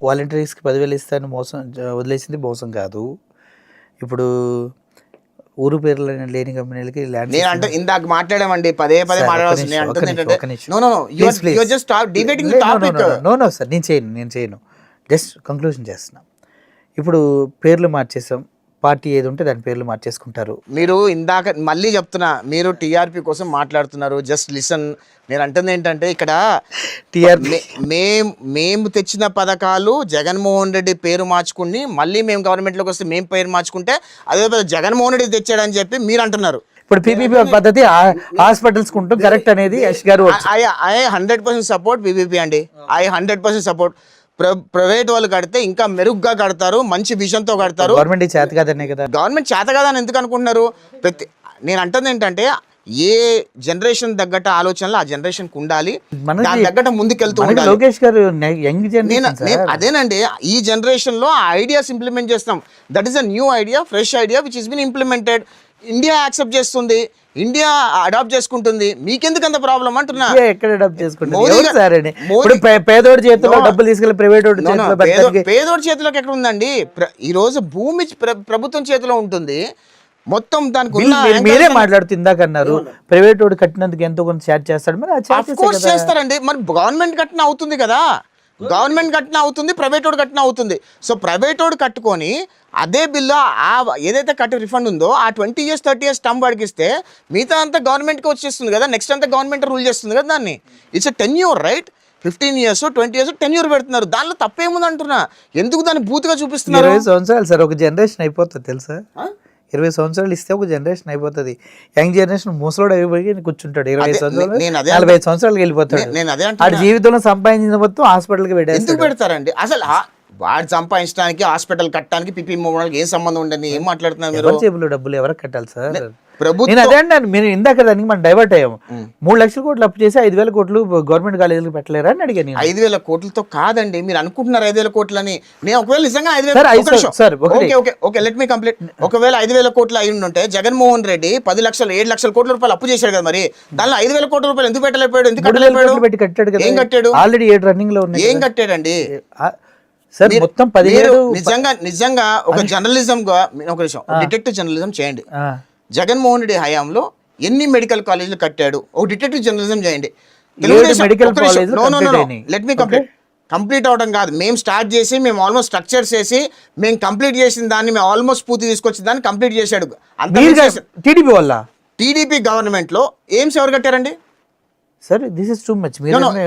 వాలంటీర్స్కి 10,000 ఇస్తాను మోసం వదిలేసింది మోసం కాదు. ఇప్పుడు ఊరు పేర్లు లేని కంపెనీలకి ల్యాండ్ నేను అంటే ఇందాక మాట్లాడామండి, పదే మాట్లాడాల్సింది. నేను అంటుంది ఏంటంటే నో సార్, నేను చేయను. జస్ట్ కంక్లూజన్ చేస్తున్నా. ఇప్పుడు పేర్లు మార్చేసాం, పార్టీ ఏది ఉంటే దాని పేర్లు మార్చేసుకుంటారు. మీరు ఇందాక మళ్ళీ చెప్తున్నా, మీరు టీఆర్పీ కోసం మాట్లాడుతున్నారు. Just listen. నేను అంటుంది ఏంటంటే ఇక్కడ మేము తెచ్చిన పథకాలు జగన్మోహన్ రెడ్డి పేరు మార్చుకుని మళ్ళీ మేము గవర్నమెంట్లోకి వస్తే మేము పేరు మార్చుకుంటే అదే జగన్మోహన్ రెడ్డి తెచ్చాడని చెప్పి మీరు అంటున్నారు. ఇప్పుడు పీపీపీ పద్ధతి హాస్పిటల్స్ కుంటూ కరెక్ట్ అనేది యశ్ గారు. ఐ 100% సపోర్ట్ పీపీపీ అండి. I 100% support. ప్రైవేట్ వాళ్ళు కడితే ఇంకా మెరుగ్గా కడతారు, మంచి విజన్తో కడతారు. గవర్నమెంట్ చేత కాదనే కదా. గవర్నమెంట్ చేత కాదని ఎందుకు అనుకుంటున్నారు? నేను అంటుంది ఏంటంటే ఏ జనరేషన్ తగ్గట్టు ఆలోచనలు ఆ జనరేషన్కి ఉండాలి, దాని తగ్గట్టు ముందుకెళ్తూ ఉండాలి. లోకేష్ గారు యంగ్ జనరేషన్, అదేనండి ఈ జనరేషన్ లో ఆ ఐడియాస్ ఇంప్లిమెంట్ చేస్తాం. That is a new idea, fresh idea which is been implemented. India accept చేస్తుంది, ఇండియా అడాప్ట్ చేసుకుంటుంది. మీకెందుకు అంత ప్రాబ్లం అంటున్నా? ఎక్కడ అడాప్ట్ చేసుకుంటుంది? పేదోడి చేతిలో డబ్బులు తీసుకెళ్ళి ప్రైవేట్ పేదోడి చేతిలోకి ఎక్కడ ఉందండి? ఈ రోజు భూమి ప్రభుత్వం చేతిలో ఉంటుంది మొత్తం. దానికి మీరే మాట్లాడుతూ ఇందాక అన్నారు ప్రైవేట్ వాడు కట్టినందుకు ఎంతో కొంత చార్జ్ చేస్తాడు. మరి చేస్తారండి, మరి గవర్నమెంట్ కట్టిన అవుతుంది కదా. గవర్నమెంట్ కట్టిన అవుతుంది, ప్రైవేట్ వాడు కట్టిన అవుతుంది. సో ప్రైవేట్ వాడు కట్టుకొని అదే బిల్లు ఏదైతే కట్టి రిఫండ్ ఉందో ఆ 20 years 30 years టర్మ్ వాడికి ఇస్తే మిగతా అంతా గవర్నమెంట్కి వచ్చేస్తుంది కదా. నెక్స్ట్ అంతా గవర్నమెంట్ రూల్ చేస్తుంది కదా దాన్ని. It's 10 year right. 15 years 20 years tenure పెడుతున్నారు. దానిలో తప్పేముంది అంటున్నా. ఎందుకు దాన్ని బూతుగా చూపిస్తున్నారు? 20 సంవత్సరాలు సార్, ఒక జనరేషన్ అయిపోతుంది తెలుసా. 20 సంవత్సరాలు ఇస్తే ఒక జనరేషన్ అయిపోతుంది. యంగ్ జనరేషన్ ముసలోడు అయిపోయి కూర్చుంటాడు. 20 సంవత్సరాలు 45 సంవత్సరాలకు వెళ్ళిపోతాడు. ఆ జీవితంలో సంపాదించిన మొత్తం హాస్పిటల్కి పెట్టారు. ఎందుకు పెడతారండి అసలు? వాడు సంపాదించడానికి హాస్పిటల్ కట్టడానికి పీపీ మూవడానికి ఏం సంబంధం ఉండని ఏం మాట్లాడుతున్నారు మీరు? జేబులో డబ్బులు ఎవరికి కట్టాలి సార్? నేను అదే అంటాను. మీరు ఇందాక దానికి మనం డైవర్ట్ అయ్యాము. 3 లక్షల కోట్లు అప్పు చేసి 5,000 కోట్లు గవర్నమెంట్ కాలేజీలకు పెట్టలేరా అని అడిగాను. 5,000 కోట్లతో కాదండి, మీరు అనుకుంటున్నారు 5,000 కోట్లని. నేను ఒకవేళ నిజంగా 5,000 లెట్ మీ కంప్లీట్. ఒకవేళ 5,000 కోట్లు అయి ఉంటే జగన్మోహన్ రెడ్డి 10 లక్షలు 7 లక్షల కోట్ల రూపాయలు అప్పు చేశాడు కదా. మరి దానిలో 5,000 కోట్ల రూపాయలు ఎందుకు పెట్టలేకపోయాడు? ఎందుకు కట్టలేకపోయాడు? పెట్టి కట్టాడు కదా. ఏం కట్టాడు? ఆల్రెడీ 7 రన్నింగ్ లో ఉన్నాయి. ఏం కట్టాడండి సార్? మొత్తం 17. నిజంగా ఒక జర్నలిజం గా ఒక విషయం, డిటెక్టివ్ జర్నలిజం చేయండి. జగన్మోహన్ రెడ్డి హయాంలో ఎన్ని మెడికల్ కాలేజీలు కట్టాడు? ఒక డిటెక్టివ్ జర్నలిజం చేయండి. లెట్ మీ కంప్లీట్ అవడం కాదు, మేము స్టార్ట్ చేసి మేము ఆల్మోస్ట్ స్ట్రక్చర్ చేసి మేము కంప్లీట్ చేసిన దాన్ని మేము ఆల్మోస్ట్ పూర్తి తీసుకొచ్చిన దాన్ని కంప్లీట్ చేశాడు. టీడీపీ వల్ల టీడీపీ గవర్నమెంట్ లో ఎయిమ్స్ ఎవరు కట్టారండి? Sir this is too much.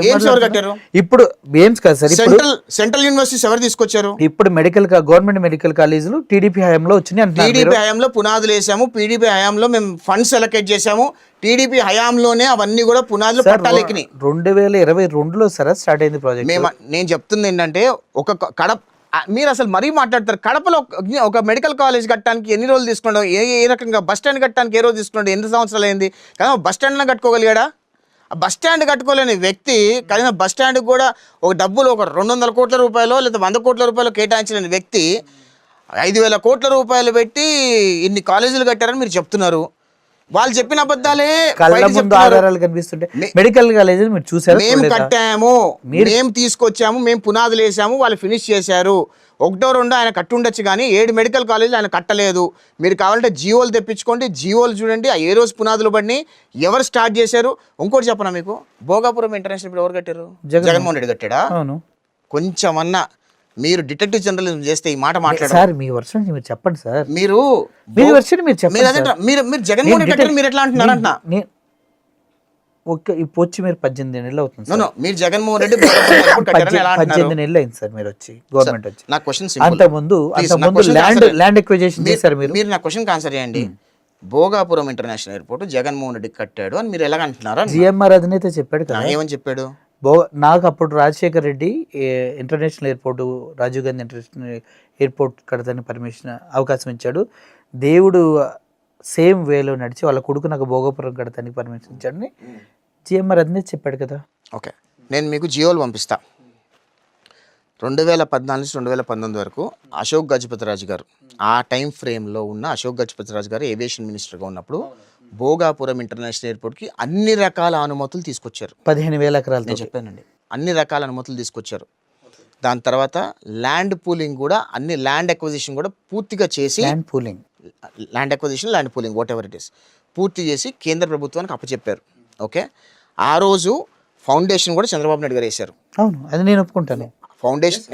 AIIMS ఎవరు కట్టారు? ఇప్పుడు ఎయిమ్స్ కాదు సార్, సెంట్రల్ యూనివర్సిటీస్ ఎవరు తీసుకొచ్చారు? ఇప్పుడు గవర్నమెంట్ మెడికల్ కాలేజీలు టీడీపీ హయాంలో వచ్చినాయి. టీడీపీ హయాంలో పునాదులు వేసాము, టీడీపీ హయాంలో మేము ఫండ్స్ అలొకేట్ చేసాము, టీడీపీ హయాంలోనే అవన్నీ కూడా పునాదులు పట్టాలెక్కినాయి. 2022లో సార్ స్టార్ట్ అయింది ప్రాజెక్ట్. నేను చెప్తుంది ఏంటంటే ఒక కడప, మీరు అసలు మరీ మాట్లాడతారు. కడపలో ఒక మెడికల్ కాలేజ్ కట్టడానికి ఎన్ని రోజులు తీసుకున్నాడు? ఏ రకంగా బస్ స్టాండ్ కట్టడానికి ఏ రోజు తీసుకున్నాడు? ఎన్ని సంవత్సరాలు అయింది? కానీ బస్ స్టాండ్లో కట్టుకోగలిగాడా? బస్ స్టాండ్ కట్టుకోలేని వ్యక్తి కనీసం బస్ స్టాండ్ కూడా ఒక డబ్బులు ఒక 200 కోట్ల రూపాయలు లేదా 100 కోట్ల రూపాయలు కేటాయించలేని వ్యక్తి 5,000 కోట్ల రూపాయలు పెట్టి ఇన్ని కాలేజీలు కట్టారని మీరు చెప్తున్నారు. వాళ్ళు చెప్పిన అబద్ధాలే ఆధారాలు కనిపిస్తుంటే. మెడికల్ కాలేజీలు మీరు చూసారు? మేము కట్టాము, మేము తీసుకొచ్చాము, మేము పునాదులు వేసాము, వాళ్ళు ఫినిష్ చేశారు. 1-2 ఆయన కట్టుండొచ్చు కానీ 7 మెడికల్ కాలేజీలు ఆయన కట్టలేదు. మీరు కావాలంటే జీవోలు తెప్పించుకోండి, జీవోలు చూడండి. ఏ రోజు పునాదులు పడినాయి, ఎవరు స్టార్ట్ చేశారు? ఇంకోటి చెప్పనా మీకు, భోగాపురం ఇంటర్నేషనల్ ఇప్పుడు ఎవరు కట్టారు? జగన్మోహన్ రెడ్డి కట్టాడా? కొంచెమన్నా మీరు డిటెక్టివ్ జర్నలిజం చేస్తే ఈ మాట మాట్లాడారు సార్. మీ వర్షన్ మీరు చెప్పండి సార్. మీరు జగన్మోహన్ రెడ్డి కట్టారు, మీరు ఎట్లా అంటున్నారు? అంటున్నా వచ్చి మీరు 18 నెలలు అవుతుంది. మీరు జగన్మోహన్ రెడ్డి 18 నెలలు అయింది సార్ మీరు వచ్చి, గవర్నమెంట్ వచ్చి. నా క్వశ్చన్ అంతకుముందు ల్యాండ్ ఎక్విజిషన్ చేశారు మీరు. నా క్వశ్చన్ ఆన్సర్ చేయండి. భోగాపురం ఇంటర్నేషనల్ ఎయిర్పోర్ట్ జగన్మోహన్ రెడ్డి కట్టాడు అని మీరు ఎలా అంటున్నారా? జిఎంఆర్ అధినేత చెప్పాడు కదా. ఏమని చెప్పాడు? నాకు అప్పుడు Rajasekhar Reddy international airport, Rajiv Gandhi international airport కడతానికి అవకాశం ఇచ్చాడు. దేవుడు సేమ్ వేలో నడిచి వాళ్ళ కొడుకు నాకు భోగాపురం కడతానికి పర్మిషన్ ఇచ్చాడని జిఎంఆర్ అధినేత చెప్పాడు కదా. ఓకే, నేను మీకు జియోలు పంపిస్తా. 2014 నుంచి 2019 వరకు అశోక్ గజపతిరాజు గారు, ఆ టైం ఫ్రేమ్లో ఉన్న అశోక్ గజపతిరాజు గారు ఏవియేషన్ మినిస్టర్గా ఉన్నప్పుడు భోగాపురం ఇంటర్నేషనల్ ఎయిర్పోర్ట్కి అన్ని రకాల అనుమతులు తీసుకొచ్చారు. 15,000 ఎకరాలు నేను చెప్పానండి. అన్ని రకాల అనుమతులు తీసుకొచ్చారు. దాని తర్వాత ల్యాండ్ పూలింగ్ కూడా అన్ని ల్యాండ్ అక్విజిషన్ కూడా పూర్తిగా చేసి land pooling, land acquisition land pooling what ever it is పూర్తి చేసి కేంద్ర ప్రభుత్వానికి అప్పచెప్పారు. ఓకే, ఆ రోజు ఫౌండేషన్ కూడా చంద్రబాబు నాయుడు గారు వేశారు. అవును, అది నేను ఒప్పుకుంటాను. Foundation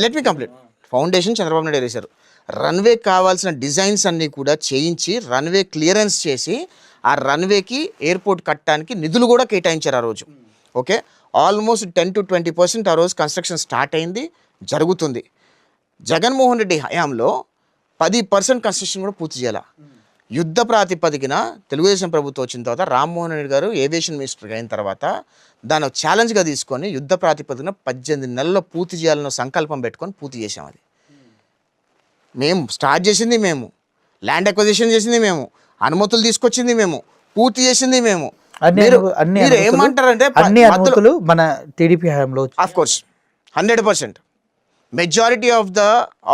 let me complete. Foundation Chandrababu Naidu గారు వేశారు. రన్వే కావాల్సిన డిజైన్స్ అన్నీ కూడా చేయించి రన్వే క్లియరెన్స్ చేసి ఆ రన్వేకి ఎయిర్పోర్ట్ కట్టడానికి నిధులు కూడా కేటాయించారు ఆ రోజు. ఓకే, ఆల్మోస్ట్ 10 to 20% ఆ రోజు కన్స్ట్రక్షన్ స్టార్ట్ అయింది, జరుగుతుంది. జగన్మోహన్ రెడ్డి హయాంలో 10% కన్స్ట్రక్షన్ కూడా పూర్తి చేయాల. యుద్ధ ప్రాతిపదికన తెలుగుదేశం ప్రభుత్వం వచ్చిన తర్వాత రామ్మోహన్ రెడ్డి గారు ఏవియేషన్ మినిస్టర్ అయిన తర్వాత దాన్ని ఛాలెంజ్గా తీసుకొని యుద్ధ ప్రాతిపదికన 18 నెలల్లో పూర్తి చేయాలన్న సంకల్పం పెట్టుకొని పూర్తి చేసాం. అది మేము స్టార్ట్ చేసింది మేము, ల్యాండ్ అక్విజిషన్ చేసింది మేము, అనుమతులు తీసుకొచ్చింది మేము, పూర్తి చేసింది మేము. మీరు ఏమంటారంటే అన్ని అనుమతులు మన టీడీపీ హయాంలో of course 100% majority of the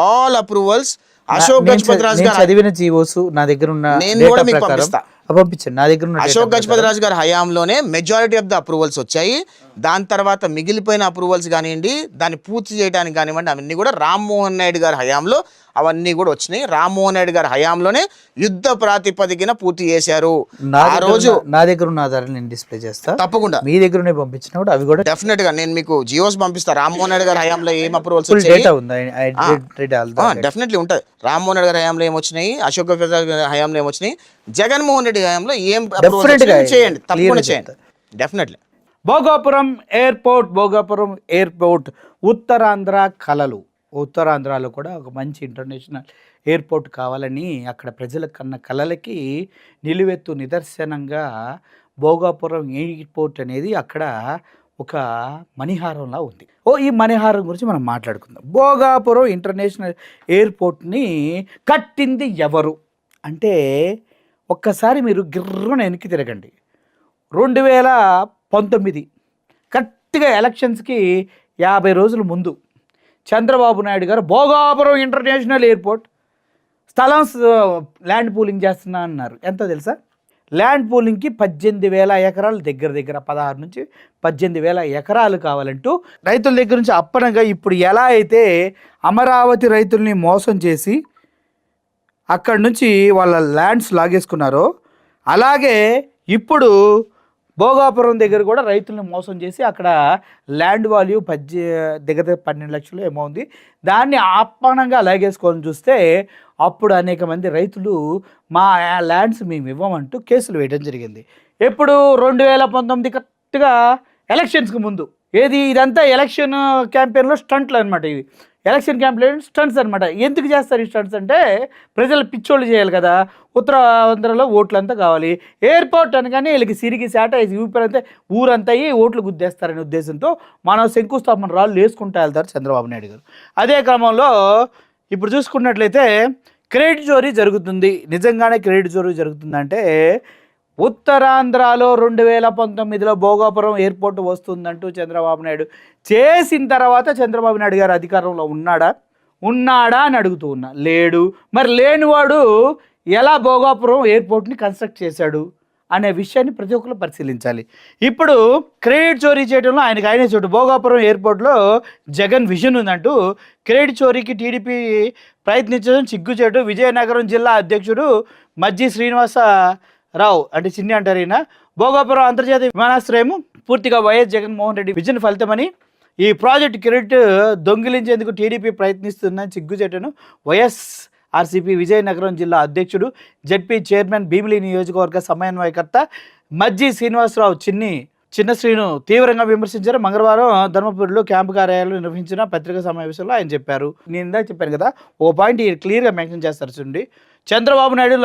all approvals Ashok Gajapathi Raju గారు చదివిన జీవోస్ నా దగ్గర ఉన్న నేను కూడా మీకు పంపిస్తా, పంపించండి. నా దగ్గర ఉన్న అశోక్ గజపతి రాజు గారి హయాంలోనే మెజారిటీ ఆఫ్ ద అప్రూవల్స్ వచ్చాయి. దాని తర్వాత మిగిలిపోయిన అప్రూవల్స్ కానివ్వండి, దాన్ని పూర్తి చేయడానికి కానివ్వండి, అవన్నీ కూడా రామ్మోహన్ నాయుడు గారి హయాంలో అవన్నీ కూడా వచ్చినాయి. రామ్మోహన్ నాయుడు గారి హయాంలోనే యుద్ధ ప్రాతిపదికన పూర్తి చేశారు. ఆ రోజు నా దగ్గర ఉన్న ఆధారాలు నేను డిస్ప్లే చేస్తా, తప్పకుండా మీ దగ్గర పంపించినప్పుడు అవి కూడా డెఫినెట్ గా నేను మీకు జియోస్ పంపిస్తా. రామ్మోహన్ నాయుడు గారి హయాంలో ఏం అప్రూవల్స్ డెఫినెట్లీ ఉంటుంది. రామ్మోహన్ నాయుడు గారి హయాంలో ఏమొచ్చినాయి, అశోక్ గజపతి గారి హయాంలో ఏమొచ్చినాయి, జగన్మోహన్ రెడ్డి హయాంలో ఏం చేయండి, తప్పకుండా చేయండి డెఫినెట్లీ. భోగాపురం ఎయిర్పోర్ట్ ఉత్తరాంధ్ర కలలు. ఉత్తరాంధ్రలో కూడా ఒక మంచి ఇంటర్నేషనల్ ఎయిర్పోర్ట్ కావాలని అక్కడ ప్రజల కన్న కలలకి నిలువెత్తు నిదర్శనంగా భోగాపురం ఎయిర్పోర్ట్ అనేది అక్కడ ఒక మణిహారంలా ఉంది. ఈ మణిహారం గురించి మనం మాట్లాడుకుందాం. భోగాపురం ఇంటర్నేషనల్ ఎయిర్పోర్ట్ని కట్టింది ఎవరు అంటే ఒక్కసారి మీరు గిర్రున వెనక్కి తిరగండి. 2019 కరెక్ట్గా ఎలక్షన్స్కి 50 రోజుల ముందు చంద్రబాబు నాయుడు గారు భోగాపురం ఇంటర్నేషనల్ ఎయిర్పోర్ట్ స్థలం ల్యాండ్ పూలింగ్ చేస్తున్నా అన్నారు. ఎంతో తెలుసా? ల్యాండ్ పూలింగ్కి 18,000 ఎకరాలు, దగ్గర 16 నుంచి 18,000 ఎకరాలు కావాలంటూ రైతుల దగ్గర నుంచి అప్పనంగా ఇప్పుడు ఎలా అయితే అమరావతి రైతుల్ని మోసం చేసి అక్కడి నుంచి వాళ్ళ ల్యాండ్స్ లాగేసుకున్నారో అలాగే ఇప్పుడు భోగాపురం దగ్గర కూడా రైతులను మోసం చేసి అక్కడ ల్యాండ్ వాల్యూ దగ్గర 12 లక్షలు ఏమో ఉంది, దాన్ని అప్పనంగా లాగేసుకొని చూస్తే అప్పుడు అనేక మంది రైతులు మా ల్యాండ్స్ మేము ఇవ్వమంటూ కేసులు వేయడం జరిగింది. ఎప్పుడు 2019 కరెక్ట్గా ఎలక్షన్స్కి ముందు. ఇదంతా ఎలక్షన్ క్యాంపెయిన్లో స్టంట్లు అనమాట. ఇవి ఎలక్షన్ క్యాంపెయిన్ స్టంట్స్ అనమాట. ఎందుకు చేస్తారు ఈ స్టంట్స్ అంటే ప్రజలు పిచ్చోళ్ళు చేయాలి కదా, ఉత్తరాంధ్రలో ఓట్లంతా కావాలి. ఎయిర్పోర్ట్ అనగానే వీళ్ళకి సిరిగి శాట ఊపిరంతా ఊరంతా ఓట్లు గుద్దేస్తారనే ఉద్దేశంతో మనం శంకుస్థాపన రాళ్ళు వేసుకుంటూ వెళ్తారు చంద్రబాబు నాయుడు గారు. అదే క్రమంలో ఇప్పుడు చూసుకున్నట్లయితే క్రెడిట్ చోరీ జరుగుతుంది. నిజంగానే క్రెడిట్ చోరీ జరుగుతుందంటే ఉత్తరాంధ్రలో 2019లో భోగాపురం ఎయిర్పోర్ట్ వస్తుందంటూ చంద్రబాబు నాయుడు చేసిన తర్వాత చంద్రబాబు నాయుడు గారు అధికారంలో ఉన్నాడా అని అడుగుతూ ఉన్నా. లేడు. మరి లేనివాడు ఎలా భోగాపురం ఎయిర్పోర్ట్ని కన్స్ట్రక్ట్ చేశాడు అనే విషయాన్ని ప్రతి ఒక్కరు పరిశీలించాలి. ఇప్పుడు క్రెడిట్ చోరీ చేయడంలో ఆయనే చోటు. భోగాపురం ఎయిర్పోర్ట్లో జగన్ విజన్ ఉందంటూ క్రెడిట్ చోరీకి టీడీపీ ప్రయత్నించడం సిగ్గుచేటు. విజయనగరం జిల్లా అధ్యక్షుడు మజ్జి శ్రీనివాసరావు అంటే చిన్ని అంటారు ఈయన. భోగాపురం అంతర్జాతీయ విమానాశ్రయం పూర్తిగా వైఎస్ జగన్మోహన్ రెడ్డి విజన్ ఫలితమని ఈ ప్రాజెక్టు క్రెడిట్ దొంగిలించేందుకు టీడీపీ ప్రయత్నిస్తుందని సిగ్గుచేటను వైఎస్ఆర్సీపీ విజయనగరం జిల్లా అధ్యక్షుడు, జెడ్పీ చైర్మన్, భీమిలి నియోజకవర్గ సమన్వయకర్త మజ్జి శ్రీనివాసరావు చిన్న శ్రీను తీవ్రంగా విమర్శించారు. మంగళవారం ధర్మపురిలో క్యాంపు కార్యాలయంలో నిర్వహించిన పత్రికా సమావేశంలో ఆయన చెప్పారు. నేను ఇందాక చెప్పాను కదా, ఓ పాయింట్ క్లియర్గా మెన్షన్ చేస్తారు చూడండి. చంద్రబాబు నాయుడు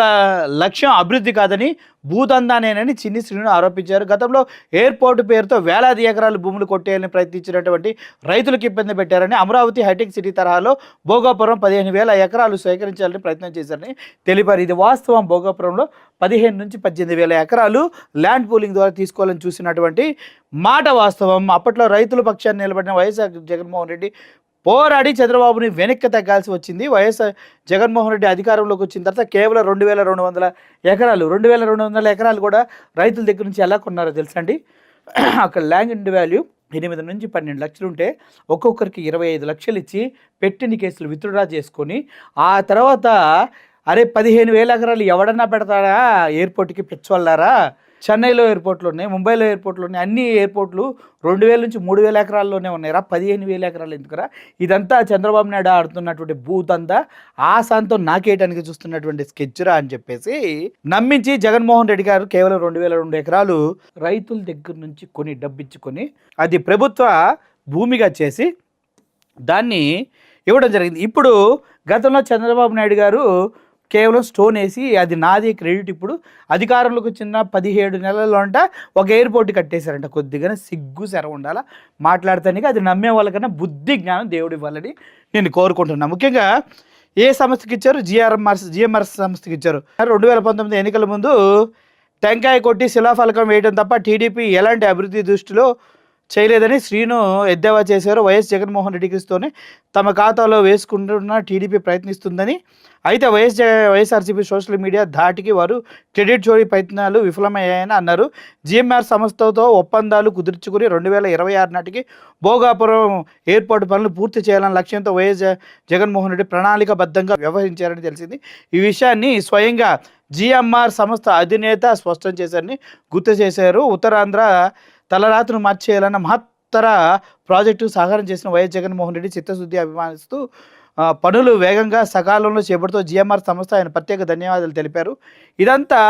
లక్ష్యం అభివృద్ధి కాదని భూదందానేనని చిన్ని శ్రీను ఆరోపించారు. గతంలో ఎయిర్పోర్టు పేరుతో వేలాది ఎకరాలు భూములు కొట్టేయాలని ప్రయత్నించినటువంటి రైతులకు ఇబ్బంది పెట్టారని, అమరావతి హైటెక్ సిటీ తరహాలో భోగాపురం 15,000 ఎకరాలు సేకరించాలని ప్రయత్నం చేశారని తెలిపారు. ఇది వాస్తవం. భోగాపురంలో 15 నుంచి 18,000 ఎకరాలు ల్యాండ్ పూలింగ్ ద్వారా తీసుకోవాలని చూసినటువంటి మాట వాస్తవం. అప్పట్లో రైతుల పక్షాన్ని నిలబడిన వైఎస్ జగన్మోహన్ రెడ్డి పోరాడి చంద్రబాబుని వెనక్కి తగ్గాల్సి వచ్చింది. వైఎస్ జగన్మోహన్ రెడ్డి అధికారంలోకి వచ్చిన తర్వాత కేవలం 2,200 ఎకరాలు 2,200 ఎకరాలు కూడా రైతుల దగ్గర నుంచి ఎలా కొన్నారో తెలుసా అండి? అక్కడ ల్యాండ్ వాల్యూ 8 నుంచి 12 లక్షలు ఉంటే ఒక్కొక్కరికి 25 లక్షలు ఇచ్చి పెట్టిన కేసులు విత్డ్రా చేసుకొని ఆ తర్వాత అరే 15,000 ఎకరాలు ఎవడన్నా పెడతాడా ఎయిర్పోర్ట్కి పిచ్చోళ్ళారా, చెన్నైలో ఎయిర్పోర్ట్లు ఉన్నాయి, ముంబైలో ఎయిర్పోర్ట్లు ఉన్నాయి, అన్ని ఎయిర్పోర్ట్లు 2,000 నుంచి 3,000 ఎకరాల్లోనే ఉన్నాయిరా, 15,000 ఎకరాలు ఎందుకురా, ఇదంతా చంద్రబాబు నాయుడు ఆడుతున్నటువంటి భూతంతా ఆశాంతో నాకేయడానికి చూస్తున్నటువంటి స్కెచ్రా అని చెప్పేసి నమ్మించి జగన్మోహన్ రెడ్డి గారు కేవలం 2,002 ఎకరాలు రైతుల దగ్గర నుంచి కొని డబ్బిచ్చుకొని అది ప్రభుత్వ భూమిగా చేసి దాన్ని ఇవ్వడం జరిగింది. ఇప్పుడు గతంలో చంద్రబాబు నాయుడు గారు కేవలం స్టోన్ వేసి అది నాది క్రెడిట్, ఇప్పుడు అధికారంలోకి వచ్చిన 17 నెలల్లో అంట ఒక ఎయిర్పోర్ట్ కట్టేశారంట. కొద్దిగానే సిగ్గు సెర ఉండాలా మాట్లాడతానికి, అది నమ్మే వాళ్ళకన్నా బుద్ధి జ్ఞానం దేవుడు ఇవ్వాలని నేను కోరుకుంటున్నాను. ముఖ్యంగా ఏ సంస్థకి ఇచ్చారు? జిఎంఆర్ సంస్థకి ఇచ్చారు. 2019 ఎన్నికల ముందు టెంకాయ కొట్టి శిలాఫలకం వేయడం తప్ప టీడీపీ ఎలాంటి అభివృద్ధి దృష్టిలో చేయలేదని శ్రీను ఎద్దేవా చేశారు. వైఎస్ జగన్మోహన్ రెడ్డికిస్తూనే తమ ఖాతాలో వేసుకుంటున్న టీడీపీ ప్రయత్నిస్తుందని, అయితే వైఎస్ఆర్సీపీ సోషల్ మీడియా ధాటికి వారు క్రెడిట్ చోరీ ప్రయత్నాలు విఫలమయ్యాయని అన్నారు. జిఎంఆర్ సంస్థతో ఒప్పందాలు కుదుర్చుకుని 2026 నాటికి భోగాపురం ఎయిర్పోర్ట్ పనులు పూర్తి చేయాలన్న లక్ష్యంతో వైఎస్ జగన్మోహన్ రెడ్డి ప్రణాళికాబద్ధంగా వ్యవహరించారని తెలిసింది. ఈ విషయాన్ని స్వయంగా జిఎంఆర్ సంస్థ అధినేత స్పష్టం చేశారని గుర్తు చేశారు. ఉత్తరాంధ్ర తలరాత్రును మార్చేయాలన్న మహత్తర ప్రాజెక్టు సాకారం చేసిన వైఎస్ జగన్మోహన్ రెడ్డి చిత్తశుద్ధి అభిమానిస్తూ పనులు వేగంగా సకాలంలో చేపడుతూ జిఎంఆర్ సంస్థ ఆయన ప్రత్యేక ధన్యవాదాలు తెలిపారు. ఇదంతా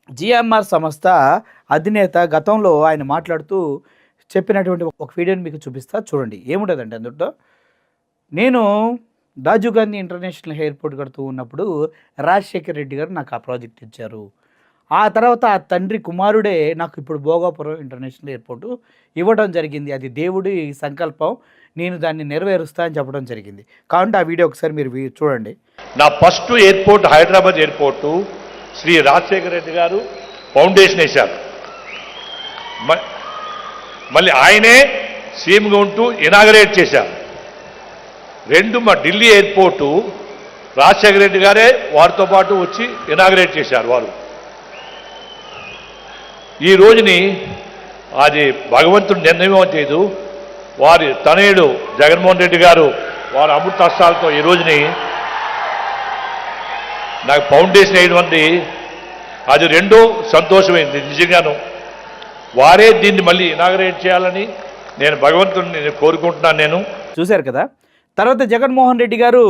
జిఎంఆర్ సంస్థ అధినేత గతంలో ఆయన మాట్లాడుతూ చెప్పినటువంటి ఒక వీడియోని మీకు చూపిస్తా, చూడండి. ఏముంటుందండి అందులో, నేను రాజీవ్ గాంధీ ఇంటర్నేషనల్ ఎయిర్పోర్ట్ కడుతూ ఉన్నప్పుడు రాజశేఖర్ రెడ్డి గారు నాకు ఆ ప్రాజెక్ట్ ఇచ్చారు. ఆ తర్వాత ఆ తండ్రి కుమారుడే నాకు ఇప్పుడు భోగాపురం ఇంటర్నేషనల్ ఎయిర్పోర్టు ఇవ్వడం జరిగింది. అది దేవుడి సంకల్పం, నేను దాన్ని నెరవేరుస్తా అని చెప్పడం జరిగింది. కాబట్టి ఆ వీడియో ఒకసారి మీరు చూడండి. నా first airport Hyderabad airport Shri Rajasekhara Reddy గారు ఫౌండేషన్ వేశారు. మళ్ళీ ఆయనే సీఎంగా ఉంటూ ఇనాగరేట్ చేశారు. మా ఢిల్లీ ఎయిర్పోర్టు రాజశేఖర రెడ్డి గారే వారితో పాటు వచ్చి ఇనాగరేట్ చేశారు. వారు ఈ రోజుని అది భగవంతుడు నిర్ణయం చేయదు, వారి తనయుడు జగన్మోహన్ రెడ్డి గారు వారి అమృత హస్తాలతో ఈ రోజుని నాకు ఫౌండేషన్ వేయడం అది రెండో సంతోషమైంది. నిజంగాను వారే దీన్ని మళ్ళీ ఇనాగరేట్ చేయాలని నేను భగవంతుడిని కోరుకుంటున్నాను. నేను చూశారు కదా. తర్వాత జగన్మోహన్ రెడ్డి గారు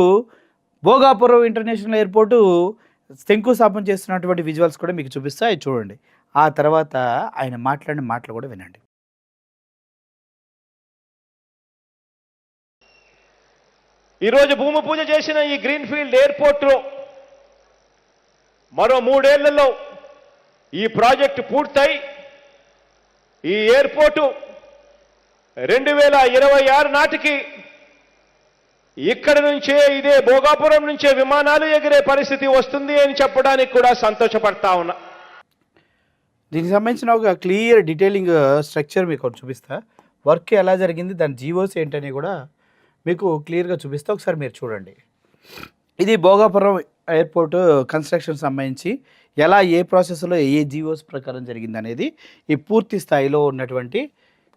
భోగాపురం ఇంటర్నేషనల్ ఎయిర్పోర్టు శంకుస్థాపన చేస్తున్నటువంటి విజువల్స్ కూడా మీకు చూపిస్తా, చూడండి. ఆ తర్వాత ఆయన మాట్లాడిన మాటలు కూడా వినండి. ఈరోజు భూమి పూజ చేసిన ఈ గ్రీన్ఫీల్డ్ ఎయిర్పోర్టులో మరో 3 ఏళ్లలో ఈ ప్రాజెక్టు పూర్తయి ఈ ఎయిర్పోర్టు 2026 నాటికి ఇక్కడి నుంచే, ఇదే భోగాపురం నుంచే విమానాలు ఎగిరే పరిస్థితి వస్తుంది అని చెప్పడానికి కూడా సంతోషపడతా ఉన్నా. దీనికి సంబంధించిన ఒక క్లియర్ డీటెయిలింగ్ స్ట్రక్చర్ మీకు చూపిస్తా, వర్క్ ఎలా జరిగింది, దాని జీవోస్ ఏంటని కూడా మీకు క్లియర్గా చూపిస్తా. ఒకసారి మీరు చూడండి. ఇది భోగాపురం ఎయిర్పోర్ట్ కన్స్ట్రక్షన్ సంబంధించి ఎలా, ఏ ప్రాసెస్లో, ఏ జీవోస్ ప్రకారం జరిగింది అనేది ఈ పూర్తి స్థాయిలో ఉన్నటువంటి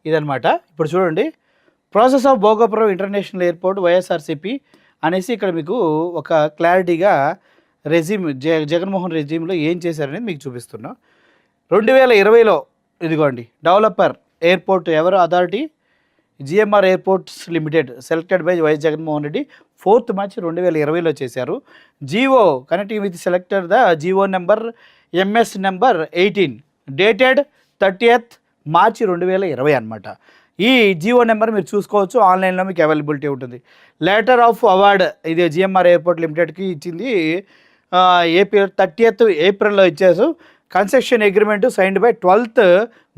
ఇదనమాట. ఇప్పుడు చూడండి, process of Bhogapuram international airport YSRCP అనేసి ఇక్కడ మీకు ఒక క్లారిటీగా రెజ్యూమ్ జగన్మోహన్ రెజ్యూమ్లో ఏం చేశారనేది మీకు చూపిస్తున్నా. 2020లో ఇదిగోండి, డెవలపర్ ఎయిర్పోర్ట్ ఎవరు authority, GMR airports limited selected by YS Jaganmohan Reddy 4th March 2020లో చేశారు. GO connecting with selected the GO number MS number 18 dated 30th March 2020 అనమాట. ఈ జీవో నెంబర్ మీరు చూసుకోవచ్చు, ఆన్లైన్లో మీకు అవైలబిలిటీ ఉంటుంది. లెటర్ ఆఫ్ అవార్డ్ ఇది జిఎంఆర్ ఎయిర్పోర్ట్ లిమిటెడ్కి ఇచ్చింది ఏప్రిల్ 30th ఏప్రిల్లో ఇచ్చారు. Construction agreement signed by 12th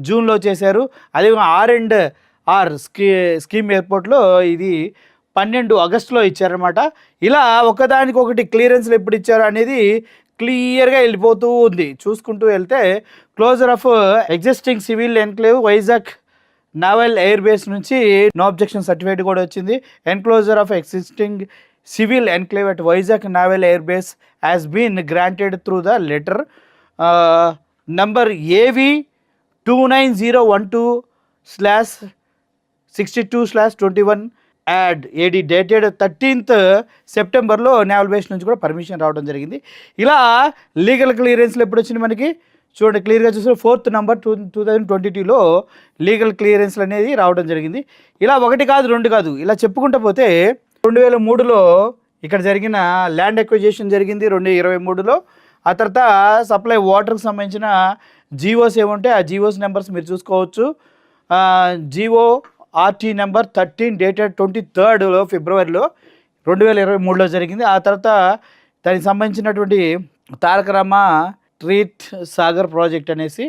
జూన్లో చేశారు. అదే R&R స్కీమ్ ఎయిర్పోర్ట్లో ఇది 12 ఆగస్టులో ఇచ్చారనమాట. ఇలా ఒకదానికొకటి క్లియరెన్స్లు ఎప్పుడు ఇచ్చారు అనేది క్లియర్గా వెళ్ళిపోతూ ఉంది. చూసుకుంటూ వెళ్తే closure of existing civil enclave Vizag naval air base నుంచి నో అబ్జెక్షన్ సర్టిఫికేట్ కూడా వచ్చింది. Enclosure of existing civil enclave at Vizag naval air base has been granted through the letter number AV 29012/2022 62/21 ad AD dated 13th సెప్టెంబర్లో naval base నుంచి కూడా permission రావడం జరిగింది. ఇలా legal క్లియరెన్స్లు ఎప్పుడు వచ్చింది మనకి చూడండి క్లియర్గా చూస్తే 4th నంబర్ 2022లో లీగల్ క్లియరెన్స్లు అనేది రావడం జరిగింది. ఇలా 1 కాదు 2 కాదు ఇలా చెప్పుకుంటూ పోతే 2003లో ఇక్కడ జరిగిన ల్యాండ్ ఎక్విజిషన్ జరిగింది 2023లో. ఆ తర్వాత సప్లై వాటర్కి సంబంధించిన జీవోస్ ఏముంటే ఆ జీవోస్ నెంబర్స్ మీరు చూసుకోవచ్చు. GO RT number 13 dated 23rd ఫిబ్రవరిలో 2023లో జరిగింది. ఆ తర్వాత దానికి సంబంధించినటువంటి తారక రామ ట్రీట్ సాగర్ ప్రాజెక్ట్ అనేసి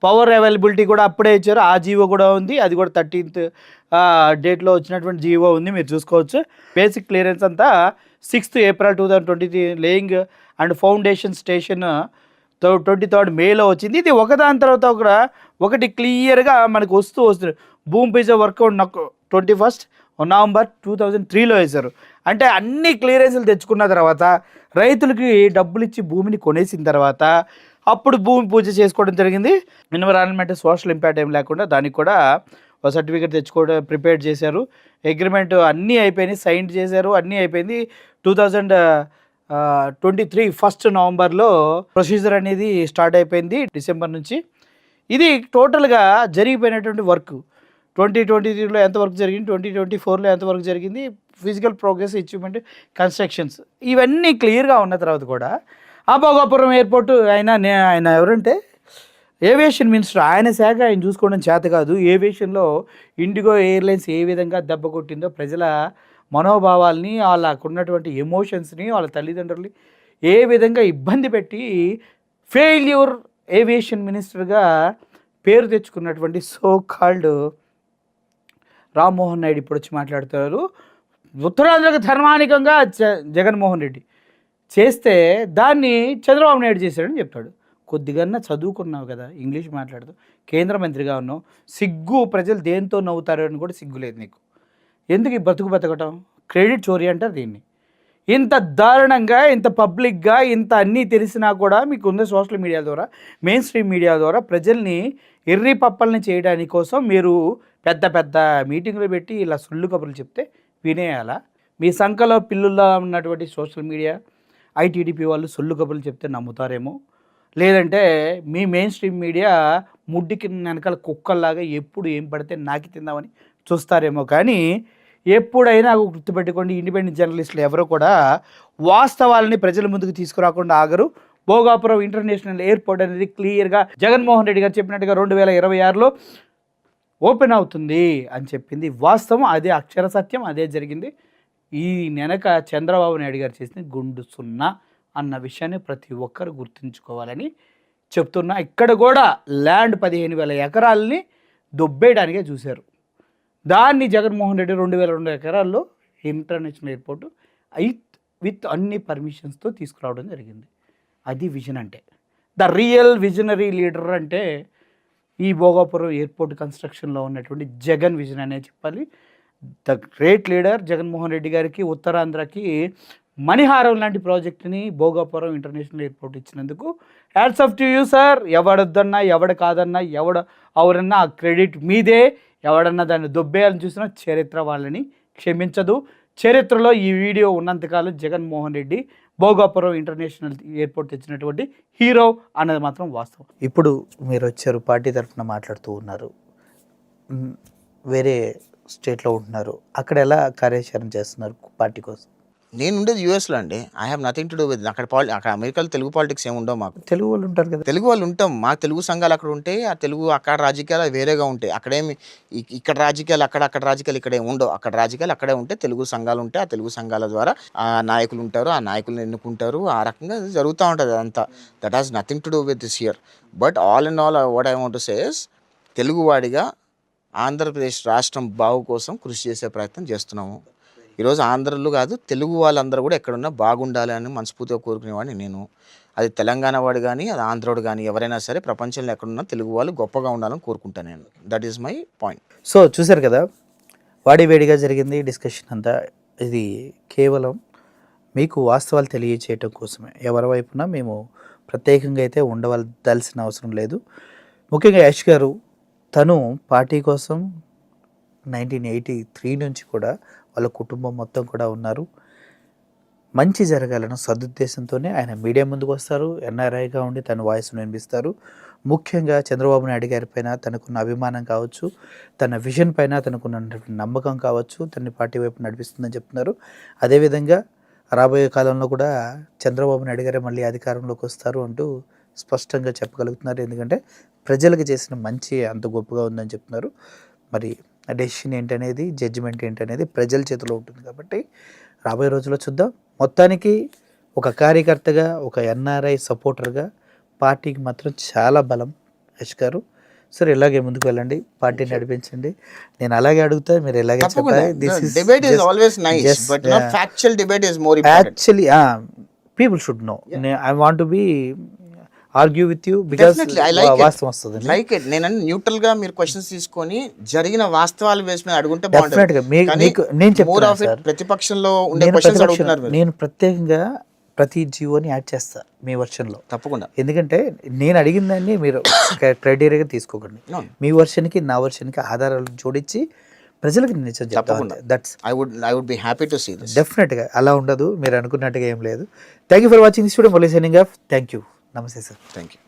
పవర్ అవైలబిలిటీ కూడా అప్పుడే ఇచ్చారు. ఆ జీవో కూడా ఉంది, అది కూడా 13th డేట్లో వచ్చినటువంటి జీవో ఉంది, మీరు చూసుకోవచ్చు. బేసిక్ క్లియరెన్స్ అంతా 6th April 2023 laying and foundation station 23rd మేలో వచ్చింది. ఇది ఒకదాని తర్వాత ఒకటి క్లియర్గా మనకు వస్తుంది. భూమి పూజ వర్క్ 21st నవంబర్ 2003లో వేశారు. అంటే అన్ని క్లియరెన్స్లు తెచ్చుకున్న తర్వాత రైతులకి డబ్బులు ఇచ్చి భూమిని కొనేసిన తర్వాత అప్పుడు భూమి పూజ చేసుకోవడం జరిగింది. ఎన్విరాన్మెంట్ సోషల్ ఇంపాక్ట్ ఏం లేకుండా దానికి కూడా ఒక సర్టిఫికేట్ తెచ్చుకోవడం ప్రిపేర్ చేశారు. అగ్రిమెంట్ అన్నీ అయిపోయినాయి, సైన్ చేశారు, అన్నీ అయిపోయింది. 2023 1st నవంబర్లో ప్రొసీజర్ అనేది స్టార్ట్ అయిపోయింది డిసెంబర్ నుంచి. ఇది టోటల్గా జరిగిపోయినటువంటి వర్క్ 2023లో ఎంత వర్క్ జరిగింది, 2024లో ఎంత వర్క్ జరిగింది, ఫిజికల్ ప్రోగ్రెస్, అచీవ్మెంట్, కన్స్ట్రక్షన్స్ ఇవన్నీ క్లియర్గా ఉన్న తర్వాత కూడా భోగాపురం ఎయిర్పోర్ట్ ఆయన ఎవరంటే ఏవియేషన్ మినిస్టర్, ఆయన శాఖ ఆయన చూసుకోవడం చేత కాదు. ఏవియేషన్లో ఇండిగో ఎయిర్లైన్స్ ఏ విధంగా దెబ్బ కొట్టిందో ప్రజల మనోభావాల్ని, వాళ్ళకు ఉన్నటువంటి ఎమోషన్స్ని, వాళ్ళ తల్లిదండ్రుల్ని ఏ విధంగా ఇబ్బంది పెట్టి ఫెయిల్యూర్ ఏవియేషన్ మినిస్టర్గా పేరు తెచ్చుకున్నటువంటి సో కాల్డ్ రామ్మోహన్ నాయుడు ఇప్పుడు వచ్చి మాట్లాడుతున్నారు. ఉత్తరాంధ్రకు ధర్మానికంగా జగన్మోహన్ రెడ్డి చేస్తే దాన్ని చంద్రబాబు నాయుడు చేశాడని చెప్తాడు. కొద్దిగా చదువుకున్నావు కదా, ఇంగ్లీష్ మాట్లాడుతూ కేంద్ర మంత్రిగా ఉన్నావు, సిగ్గు ప్రజలు దేంతో నవ్వుతారు అని కూడా సిగ్గు లేదు నీకు. ఎందుకు ఈ బతకటం? క్రెడిట్ చోరీ అంటారు దీన్ని. ఇంత దారుణంగా, ఇంత పబ్లిక్గా, ఇంత అన్నీ తెలిసినా కూడా మీకు ఉన్న సోషల్ మీడియా ద్వారా, మెయిన్ స్ట్రీమ్ మీడియా ద్వారా ప్రజల్ని ఎర్రి పప్పల్ని చేయడానికి కోసం మీరు పెద్ద పెద్ద మీటింగ్లు పెట్టి ఇలా సుళ్ళు కబుర్లు చెప్తే వినేయాలా? మీ సంఖలో పిల్లుల్లో ఉన్నటువంటి సోషల్ మీడియా ఐటీడీపీ వాళ్ళు సుళ్ళు కబుర్లు చెప్తే నమ్ముతారేమో, లేదంటే మీ మెయిన్ స్ట్రీమ్ మీడియా ముడ్డికి వెనకాల కుక్కల్లాగా ఎప్పుడు ఏం పడితే నాకి తిందామని చూస్తారేమో. కానీ ఎప్పుడైనా గుర్తుపెట్టుకోండి, ఇండిపెండెంట్ జర్నలిస్టులు ఎవరు కూడా వాస్తవాలని ప్రజల ముందుకు తీసుకురాకుండా ఆగరు. భోగాపురం ఇంటర్నేషనల్ ఎయిర్పోర్ట్ అనేది క్లియర్గా జగన్మోహన్ రెడ్డి గారు చెప్పినట్టుగా 2026లో ఓపెన్ అవుతుంది అని చెప్పింది వాస్తవం, అదే అక్షర సత్యం, అదే జరిగింది. ఈ వెనక చంద్రబాబు నాయుడు గారు చేసిన గుండు సున్నా అన్న విషయాన్ని ప్రతి ఒక్కరు గుర్తుంచుకోవాలని చెప్తున్నా. ఇక్కడ కూడా ల్యాండ్ 15,000 ఎకరాలని దొబ్బేయడానికే చూశారు. దాన్ని జగన్మోహన్ రెడ్డి 2,200 ఎకరాల్లో ఇంటర్నేషనల్ ఎయిర్పోర్టు విత్ అన్ని పర్మిషన్స్తో తీసుకురావడం జరిగింది. అది విజన్ అంటే. ద రియల్ విజనరీ లీడర్ అంటే ఈ భోగాపురం ఎయిర్పోర్ట్ కన్స్ట్రక్షన్లో ఉన్నటువంటి జగన్ విజన్ అనే చెప్పాలి. The great leader Jaganmohan Reddy గారికి ఉత్తరాంధ్రకి మణిహారం లాంటి ప్రాజెక్టుని భోగాపురం ఇంటర్నేషనల్ ఎయిర్పోర్ట్ ఇచ్చినందుకు hats off to you sir. ఎవడొద్దన్నా, ఎవడ కాదన్నా, ఎవరన్నా ఆ క్రెడిట్ మీదే. ఎవడన్నా దాన్ని దొబ్బేయాలని చూసినా చరిత్ర వాళ్ళని క్షమించదు. చరిత్రలో ఈ వీడియో ఉన్నంతకాలం జగన్మోహన్ రెడ్డి భోగాపురం ఇంటర్నేషనల్ ఎయిర్పోర్ట్ తెచ్చినటువంటి హీరో అన్నది మాత్రం వాస్తవం. ఇప్పుడు మీరు వచ్చారు, పార్టీ తరఫున మాట్లాడుతూ ఉన్నారు, వేరే స్టేట్లో ఉంటున్నారు, అక్కడ ఎలా కార్యాచరణ చేస్తున్నారు పార్టీ కోసం? నేను ఉండేది యూఎస్లో అండి. I have nothing to do with. అక్కడ అమెరికాలో తెలుగు పాలిటిక్స్ ఏమి ఉండవు. మాకు తెలుగు వాళ్ళు ఉంటారు కదా, తెలుగు వాళ్ళు ఉంటాం. మా తెలుగు సంఘాలు అక్కడ ఉంటాయి, ఆ తెలుగు అక్కడ రాజకీయాలు వేరేగా ఉంటాయి. అక్కడేమి ఇక్కడ రాజకీయాలు అక్కడ రాజకీయాలు ఇక్కడ ఉండవు. అక్కడ రాజకీయాలు అక్కడే ఉంటాయి, తెలుగు సంఘాలు ఉంటాయి. ఆ తెలుగు సంఘాల ద్వారా ఆ నాయకులు ఉంటారు, ఆ నాయకులను ఎన్నుకుంటారు. ఆ రకంగా జరుగుతూ ఉంటుంది అదంతా. That has nothing to do with this year. But all in all what I want to say is, తెలుగువాడిగా ఆంధ్రప్రదేశ్ రాష్ట్రం బాగు కోసం కృషి చేసే ప్రయత్నం చేస్తున్నాము. ఈరోజు ఆంధ్రలో కాదు, తెలుగు వాళ్ళందరూ కూడా ఎక్కడున్నా బాగుండాలి అని మనస్ఫూర్తిగా కోరుకునేవాడిని నేను. అది తెలంగాణ వాడు కానీ, అది ఆంధ్రోడు కానీ, ఎవరైనా సరే ప్రపంచంలో ఎక్కడున్నా తెలుగు వాళ్ళు గొప్పగా ఉండాలని కోరుకుంటాను నేను. That is my point. So చూశారు కదా, వాడివేడిగా జరిగింది డిస్కషన్ అంతా. ఇది కేవలం మీకు వాస్తవాలు తెలియచేయటం కోసమే. ఎవరి వైపున మేము ప్రత్యేకంగా అయితే ఉండవలసిన అవసరం లేదు. ముఖ్యంగా యష్ గారు తను పార్టీ కోసం 1983 నుంచి కూడా వాళ్ళ కుటుంబం మొత్తం కూడా ఉన్నారు. మంచి జరగాలన్న సదుద్దేశంతోనే ఆయన మీడియా ముందుకు వస్తారు. ఎన్ఆర్ఐగా ఉండి తన వాయిస్ను వినిపిస్తారు. ముఖ్యంగా చంద్రబాబు నాయుడు గారి పైన తనకున్న అభిమానం కావచ్చు, తన విజన్ పైన తనకున్న నమ్మకం కావచ్చు, తన పార్టీ వైపు నడిపిస్తుందని చెప్తున్నారు. అదేవిధంగా రాబోయే కాలంలో కూడా చంద్రబాబు నాయుడు గారే మళ్ళీ అధికారంలోకి వస్తారు అంటూ స్పష్టంగా చెప్పగలుగుతున్నారు. ఎందుకంటే ప్రజలకు చేసిన మంచి అంత గొప్పగా ఉందని చెప్తున్నారు. మరి డెసిషన్ ఏంటనేది, జడ్జిమెంట్ ఏంటనేది ప్రజల చేతిలో ఉంటుంది కాబట్టి రాబోయే రోజుల్లో చూద్దాం. మొత్తానికి ఒక కార్యకర్తగా, ఒక ఎన్ఆర్ఐ సపోర్టర్గా పార్టీకి మాత్రం చాలా బలం యష్ గారు. సరే, ఇలాగే ముందుకు వెళ్ళండి, పార్టీని నడిపించండి. నేను అలాగే అడుగుతా, మీరు ఇలాగే చెప్పాలి. debate is always nice, but not factual debate is more important. Actually, people should know. I want to be argue with you because Definitely, I like it. వాస్తవం వస్తుంది. Like it. నేను న్యూట్రల్ గా మీరు క్వశ్చన్స్ తీసుకొని జరిగిన వాస్తవాల base మీద అడుగుంటే Definitely గా. నేను చెప్తున్నా సార్, ప్రతిపక్షంలో ఉండే నేను క్వశ్చన్స్ అడుగుతున్నారు మీరు. నేను ప్రత్యేకంగా ప్రతి జీవోని యాడ్ చేస్తా మీ వర్షన్లో. తప్పకుండా. ఎందుకంటే నేను అడిగిన దాన్ని మీరు క్రైటీరియాగా తీసుకోకండి. అవును. మీ వర్షన్కి నా వర్షన్కి ఆధారాలు జోడించి ప్రజలకు నిజం తప్పకుండా. చెప్తాను. That's I would be happy to see this. డెఫినెట్గా అలా ఉండదు, మీరు అనుకున్నట్టుగా ఏం లేదు. Thank you for watching this video. Murali signing off. Thank you. నమస్తే సార్. Thank you.